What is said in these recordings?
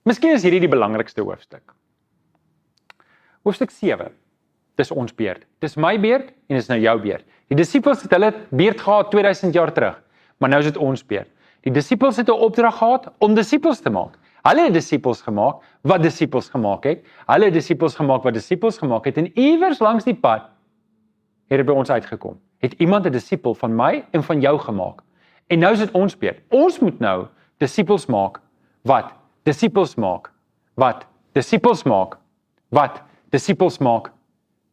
Miskien is hierdie die belangrikste hoofstuk. Hoofstuk 7. Dis ons beurt. Dis my beurt en dis nou jou beurt. Die disippels het hulle beurt gehad 2000 jaar terug, maar nou is dit ons beurt. Die disippels het 'n opdrag gehad om disippels te maak. Hulle het disippels gemaak wat disippels gemaak het. Hulle het disippels gemaak wat disippels gemaak het en iewers langs die pad het dit by ons uitgekom. Het iemand 'n disipel van my en van jou gemaak. En nou is dit ons beurt. Ons moet nou disippels maak wat disippels maak. Wat disippels maak. Wat disippels maak.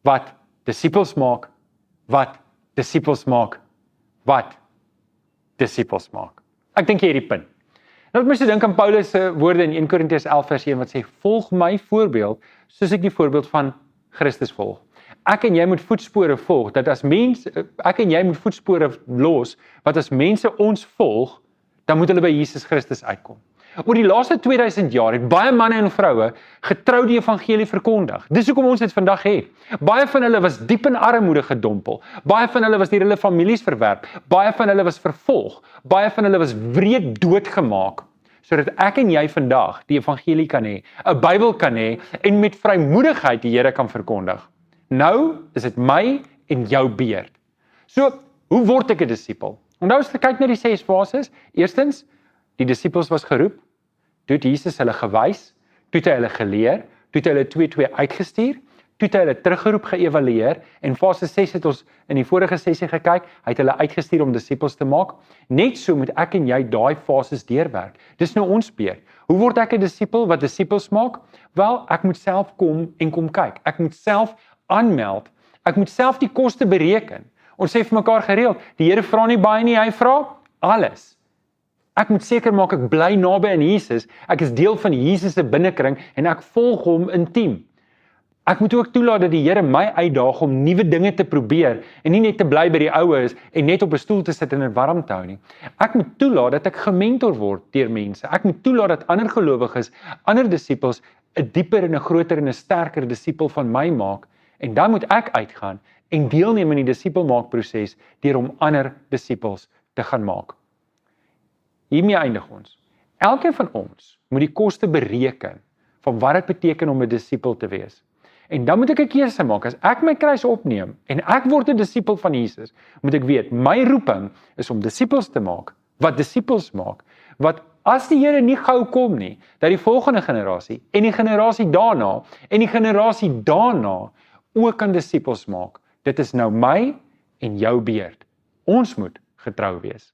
Wat disippels maak. Wat disippels maak. Wat disippels maak. Ek dink jy hierdie punt. Nou, ek moes dink aan Paulus se woorde in 1 Korintiërs 11 vers 1 wat sê, volg my voorbeeld, soos ek die voorbeeld van Christus volg. Ek en jy moet voetspore volg, dat as mens, ek en jy moet voetspore los, wat as mense ons volg, dan moet hulle by Jesus Christus uitkom. Oor die laaste 2000 jaar het baie manne en vroue getrou die evangelie verkondig. Dis hoekom ons dit vandag het. Baie van hulle was diep in armoede gedompel. Baie van hulle was deur hulle families verwerp. Baie van hulle was vervolg. Baie van hulle was wreed doodgemaak, sodat ek en jy vandag die evangelie kan hê, 'n Bybel kan hê en met vrymoedigheid die Here kan verkondig. Nou is dit my en jou beurt. So, hoe word ek 'n disipel? Onthou as jy kyk na die 6 fases, eerstens, die disippels was geroep, toe het Jesus hulle gewys, toe het hy hulle geleer, toe het hy hulle 2-2 uitgestuur, toe het hy hulle teruggeroep, geëvalueer, en fase 6 het ons in die vorige sessie gekyk, hy het hulle uitgestuur om disippels te maak. Net so moet ek en jy daai fases deurwerk. Dis nou ons beurt. Hoe word ek 'n disipel wat disippels maak? Wel, ek moet self kom en kom kyk. Ek moet self aanmeld. Ek moet self die koste bereken. Ons sê vir mekaar gereeld, die Here vra nie baie nie, hy vra alles. Ek moet seker maak ek bly naby aan Jesus, ek is deel van Jesus se binnekring en ek volg hom intiem. Ek moet ook toelaat dat die Here my uitdaag om nuwe dinge te probeer en nie net te bly by die oues en net op 'n stoel te sit en dit warm te hou nie. Ek moet toelaat dat ek gementor word deur mense. Ek moet toelaat dat ander gelowiges, ander disippels 'n dieper en 'n groter en 'n sterker disipel van my maak en dan moet ek uitgaan en deelneem in die disipelmaakproses deur om ander disippels te gaan maak. Hiermee eindig ons. Elkeen van ons moet die koste bereken van wat dit beteken om 'n disipel te wees. En dan moet ek 'n keuse maak. As ek my kruis opneem en ek word 'n disipel van Jesus, moet ek weet, my roeping is om disippels te maak, wat disippels maak, wat as die Here nie gou kom nie, dat die volgende generasie en die generasie daarna en die generasie daarna ook kan disippels maak. Dit is nou my en jou beurt. Ons moet getrou wees.